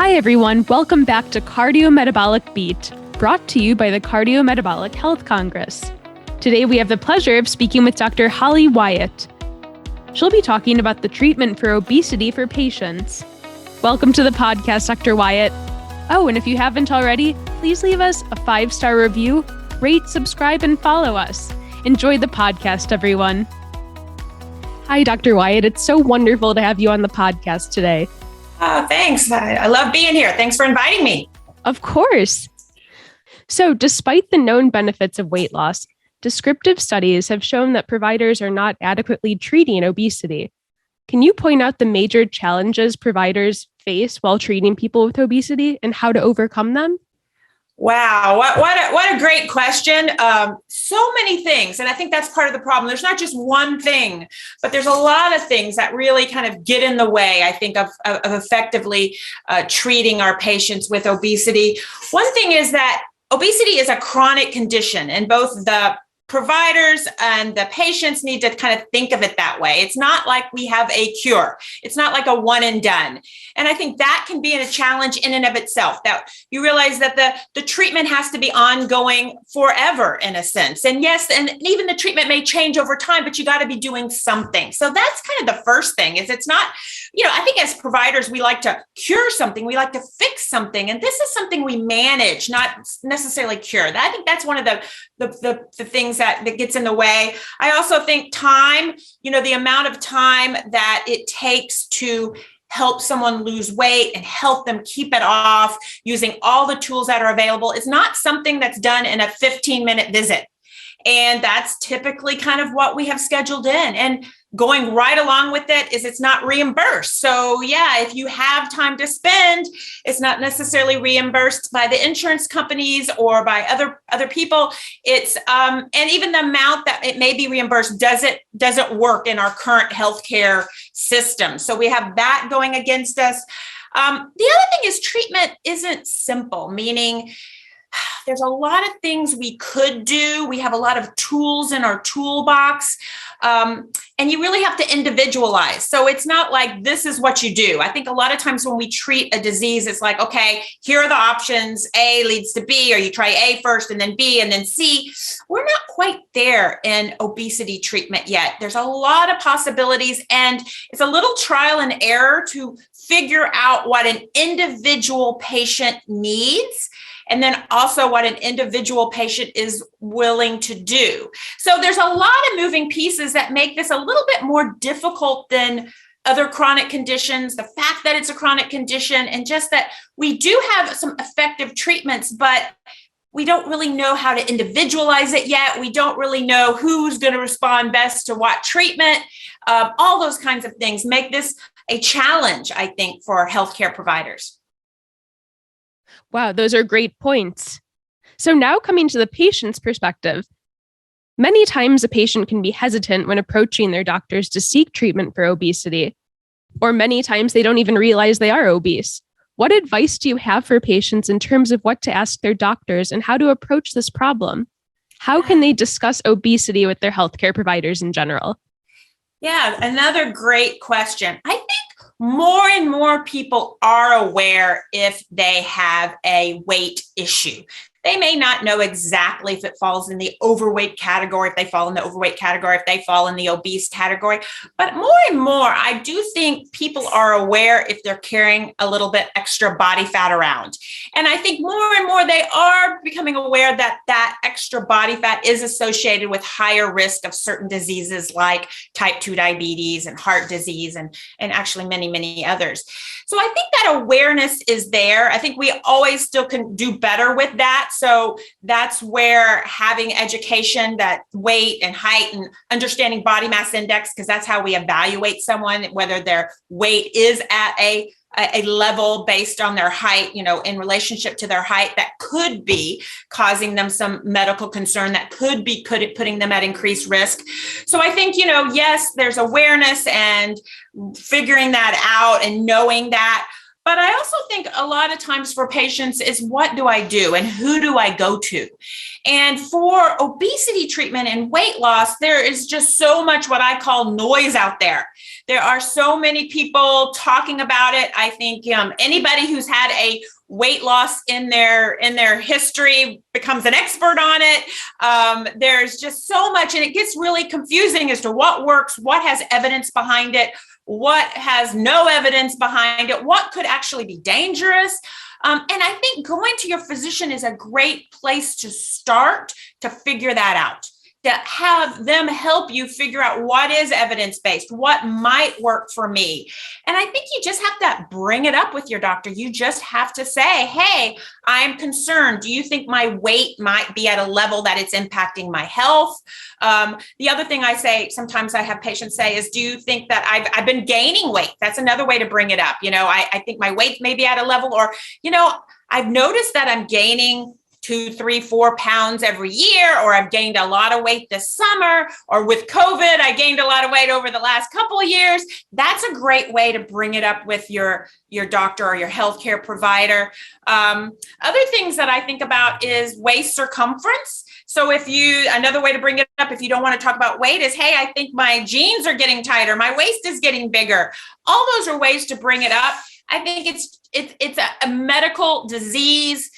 Hi everyone, welcome back to Cardiometabolic Beat, brought to you by the Cardiometabolic Health Congress. Today we have the pleasure of speaking with Dr. Holly Wyatt. She'll be talking about the treatment for obesity for patients. Welcome to the podcast, Dr. Wyatt. Oh, and if you haven't already, please leave us a 5-star review, rate, subscribe, and follow us. Enjoy the podcast, everyone. Hi, Dr. Wyatt. It's so wonderful to have you on the podcast today. Oh, thanks. I love being here. Thanks for inviting me. Of course. So, despite the known benefits of weight loss, descriptive studies have shown that providers are not adequately treating obesity. Can you point out the major challenges providers face while treating people with obesity and how to overcome them? Wow. What a great question. So many things. And I think that's part of the problem. There's not just one thing, but there's a lot of things that really kind of get in the way, I think, of effectively treating our patients with obesity. One thing is that obesity is a chronic condition, and both the providers and the patients need to kind of think of it that way. It's not like we have a cure. It's not like a one and done. And I think that can be a challenge in and of itself, that you realize that the treatment has to be ongoing forever in a sense. And yes, and even the treatment may change over time, but you got to be doing something. So that's kind of the first thing. Is it's not, I think as providers, we like to cure something. We like to fix something. And this is something we manage, not necessarily cure. I think that's one of the things that gets in the way. I also think time, the amount of time that it takes to help someone lose weight and help them keep it off using all the tools that are available is not something that's done in a 15-minute visit. And that's typically kind of what we have scheduled in. And going right along with it is it's not reimbursed. So yeah, if you have time to spend, it's not necessarily reimbursed by the insurance companies or by other people. It's and even the amount that it may be reimbursed doesn't work in our current healthcare system. So we have that going against us. The other thing is treatment isn't simple, meaning there's a lot of things we could do. We have a lot of tools in our toolbox, and you really have to individualize. So it's not like this is what you do. I think a lot of times when we treat a disease, it's like, okay, here are the options. A leads to B, or you try A first and then B and then C. We're not quite there in obesity treatment yet. There's a lot of possibilities, and it's a little trial and error to figure out what an individual patient needs, and then also what an individual patient is willing to do. So there's a lot of moving pieces that make this a little bit more difficult than other chronic conditions, the fact that it's a chronic condition, and just that we do have some effective treatments, but we don't really know how to individualize it yet. We don't really know who's going to respond best to what treatment. All those kinds of things make this a challenge, I think, for healthcare providers. Wow, those are great points. So now coming to the patient's perspective, many times a patient can be hesitant when approaching their doctors to seek treatment for obesity, or many times they don't even realize they are obese. What advice do you have for patients in terms of what to ask their doctors and how to approach this problem? How can they discuss obesity with their healthcare providers in general? Yeah, another great question. I think more and more people are aware if they have a weight issue. They may not know exactly if it falls in the overweight category, if they fall in the overweight category, if they fall in the obese category. But more and more, I do think people are aware if they're carrying a little bit extra body fat around. And I think more and more they are becoming aware that that extra body fat is associated with higher risk of certain diseases like type 2 diabetes and heart disease and actually many, many others. So I think that awareness is there. I think we always still can do better with that. So that's where having education, that weight and height and understanding body mass index, because that's how we evaluate someone, whether their weight is at a level based on their height, in relationship to their height, that could be causing them some medical concern, that could be putting them at increased risk. So I think, yes, there's awareness and figuring that out and knowing that. But I also think a lot of times for patients is what do I do and who do I go to? And for obesity treatment and weight loss, there is just so much what I call noise out there. There are so many people talking about it. I think anybody who's had a weight loss in their history becomes an expert on it. There's just so much, and it gets really confusing as to what works, what has evidence behind it, what has no evidence behind it, what could actually be dangerous. And I think going to your physician is a great place to start to figure that out, to have them help you figure out what is evidence-based, what might work for me. And I think you just have to bring it up with your doctor. You just have to say, hey, I'm concerned. Do you think my weight might be at a level that it's impacting my health? The other thing I say, sometimes I have patients say is, do you think that I've been gaining weight? That's another way to bring it up. I think my weight may be at a level, or, I've noticed that I'm gaining 2, 3, 4 pounds every year, or I've gained a lot of weight this summer, or with COVID, I gained a lot of weight over the last couple of years. That's a great way to bring it up with your doctor or your healthcare provider. Other things that I think about is waist circumference. So another way to bring it up, if you don't want to talk about weight, is, hey, I think my jeans are getting tighter, my waist is getting bigger. All those are ways to bring it up. I think it's a medical disease.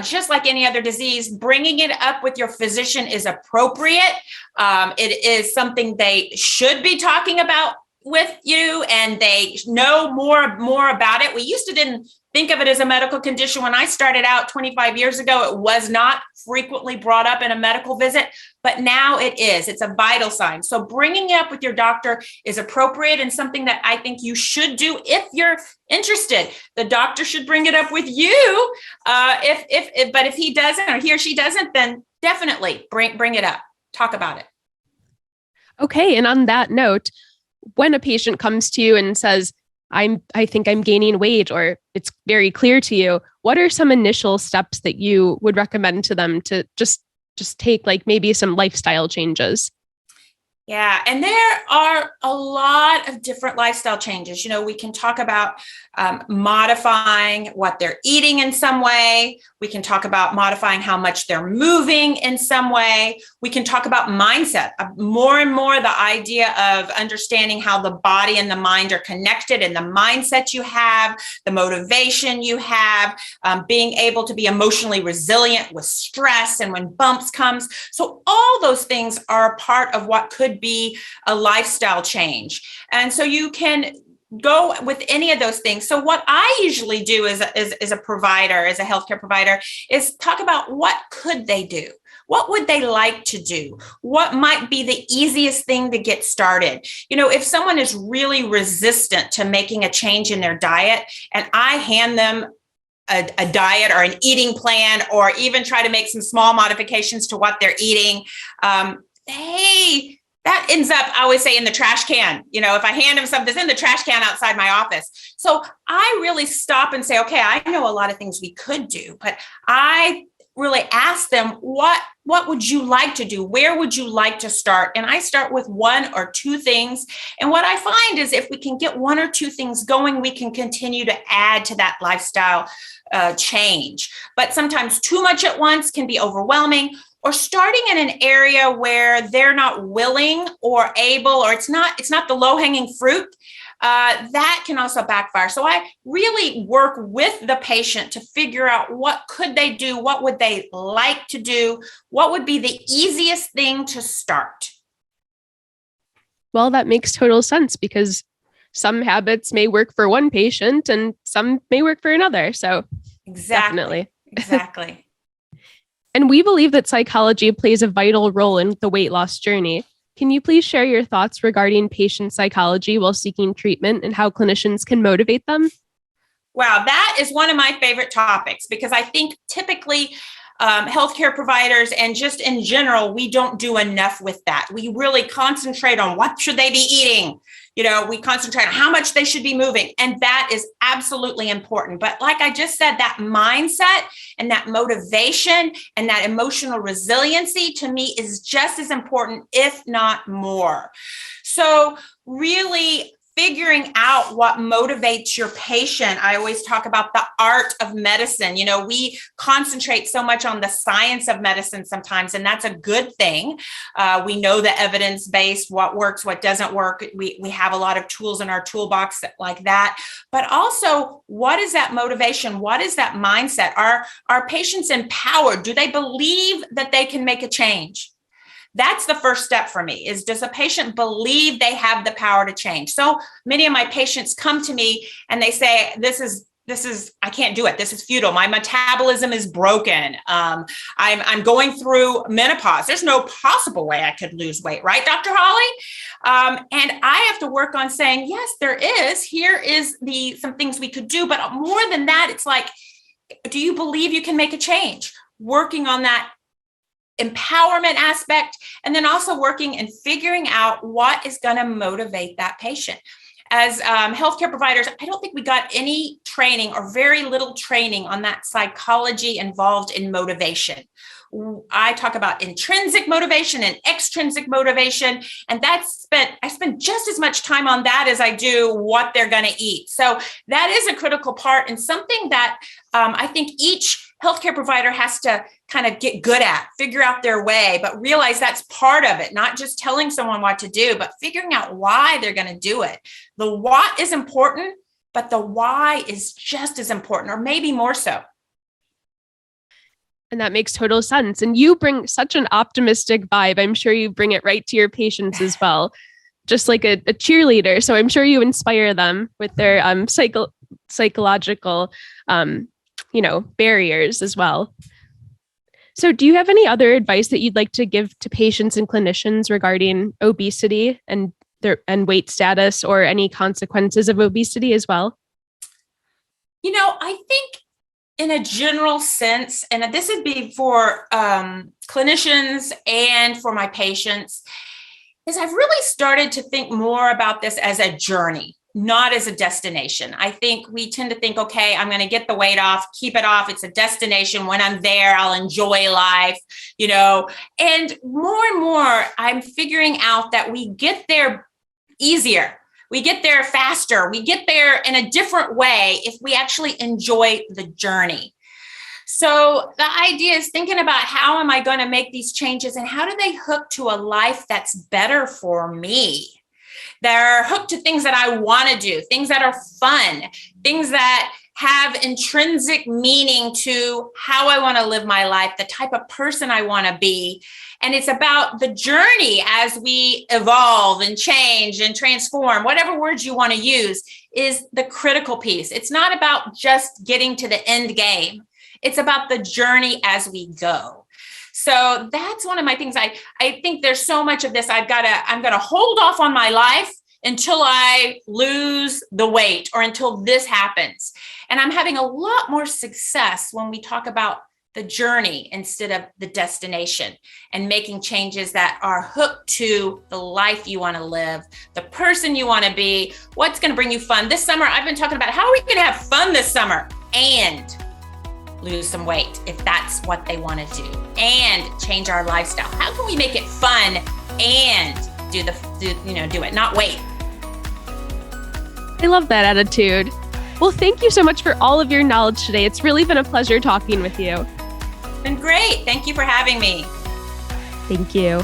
Just like any other disease, bringing it up with your physician is appropriate. It is something they should be talking about with you, and they know more about it. We didn't think of it as a medical condition. When I started out 25 years ago, it was not frequently brought up in a medical visit, but now it is. It's a vital sign. So bringing it up with your doctor is appropriate and something that I think you should do if you're interested. The doctor should bring it up with you. But if he doesn't, or he or she doesn't, then definitely bring it up. Talk about it. Okay. And on that note, when a patient comes to you and says, I think I'm gaining weight, or it's very clear to you, what are some initial steps that you would recommend to them to just take, like maybe some lifestyle changes? Yeah. And there are a lot of different lifestyle changes. We can talk about modifying what they're eating in some way. We can talk about modifying how much they're moving in some way. We can talk about mindset. More and more, the idea of understanding how the body and the mind are connected, and the mindset you have, the motivation you have, being able to be emotionally resilient with stress and when bumps comes. So all those things are a part of what could be a lifestyle change. And so you can go with any of those things. So what I usually do as a provider, as a healthcare provider, is talk about what could they do? What would they like to do? What might be the easiest thing to get started? If someone is really resistant to making a change in their diet, and I hand them a diet or an eating plan, or even try to make some small modifications to what they're eating, that ends up, I always say, in the trash can. If I hand them something, it's in the trash can outside my office. So I really stop and say, okay, I know a lot of things we could do, but I really ask them, what would you like to do? Where would you like to start? And I start with 1 or 2 things. And what I find is if we can get 1 or 2 things going, we can continue to add to that lifestyle change. But sometimes too much at once can be overwhelming, or starting in an area where they're not willing or able, or it's not the low-hanging fruit, that can also backfire. So I really work with the patient to figure out what could they do, what would they like to do, what would be the easiest thing to start. Well, that makes total sense, because some habits may work for one patient and some may work for another. So definitely. Exactly. And we believe that psychology plays a vital role in the weight loss journey. Can you please share your thoughts regarding patient psychology while seeking treatment, and how clinicians can motivate them? Wow, that is one of my favorite topics, because I think typically healthcare providers, and just in general, we don't do enough with that. We really concentrate on what should they be eating. We concentrate on how much they should be moving, and that is absolutely important. But like I just said, that mindset and that motivation and that emotional resiliency, to me, is just as important, if not more. So really figuring out what motivates your patient. I always talk about the art of medicine. We concentrate so much on the science of medicine sometimes, and that's a good thing. We know the evidence-based, what works, what doesn't work. We have a lot of tools in our toolbox like that. But also, what is that motivation? What is that mindset? Are patients empowered? Do they believe that they can make a change? That's the first step for me, is does a patient believe they have the power to change? So many of my patients come to me and they say, this is, I can't do it. This is futile. My metabolism is broken. I'm going through menopause. There's no possible way I could lose weight, right, Dr. Holly? And I have to work on saying, yes, there is. Here is some things we could do. But more than that, it's like, do you believe you can make a change? Working on that empowerment aspect, and then also working and figuring out what is going to motivate that patient. As healthcare providers, I don't think we got any training or very little training on that psychology involved in motivation. I talk about intrinsic motivation and extrinsic motivation, and I spend just as much time on that as I do what they're going to eat. So that is a critical part, and something that I think each healthcare provider has to kind of get good at, figure out their way, but realize that's part of it, not just telling someone what to do, but figuring out why they're going to do it. The what is important, but the why is just as important, or maybe more so. And that makes total sense. And you bring such an optimistic vibe. I'm sure you bring it right to your patients as well, just like a cheerleader. So I'm sure you inspire them with their psychological barriers as well. So do you have any other advice that you'd like to give to patients and clinicians regarding obesity and weight status, or any consequences of obesity as well? I think in a general sense, and this would be for clinicians and for my patients, is I've really started to think more about this as a journey, not as a destination. I think we tend to think, okay, I'm going to get the weight off, keep it off. It's a destination. When I'm there, I'll enjoy life, and more, I'm figuring out that we get there easier. We get there faster. We get there in a different way if we actually enjoy the journey. So the idea is thinking about, how am I going to make these changes, and how do they hook to a life that's better for me? They're hooked to things that I want to do, things that are fun, things that have intrinsic meaning to how I want to live my life, the type of person I want to be. And it's about the journey as we evolve and change and transform, whatever words you want to use, is the critical piece. It's not about just getting to the end game. It's about the journey as we go. So that's one of my things. I think there's so much of this. I'm going to hold off on my life until I lose the weight, or until this happens. And I'm having a lot more success when we talk about the journey instead of the destination, and making changes that are hooked to the life you want to live, the person you want to be, what's going to bring you fun. This summer, I've been talking about how are we going to have fun this summer and lose some weight if that's what they want to do, and change our lifestyle. How can we make it fun and do it, not wait? I love that attitude. Well, thank you so much for all of your knowledge today. It's really been a pleasure talking with you. Been great. Thank you for having me. Thank you.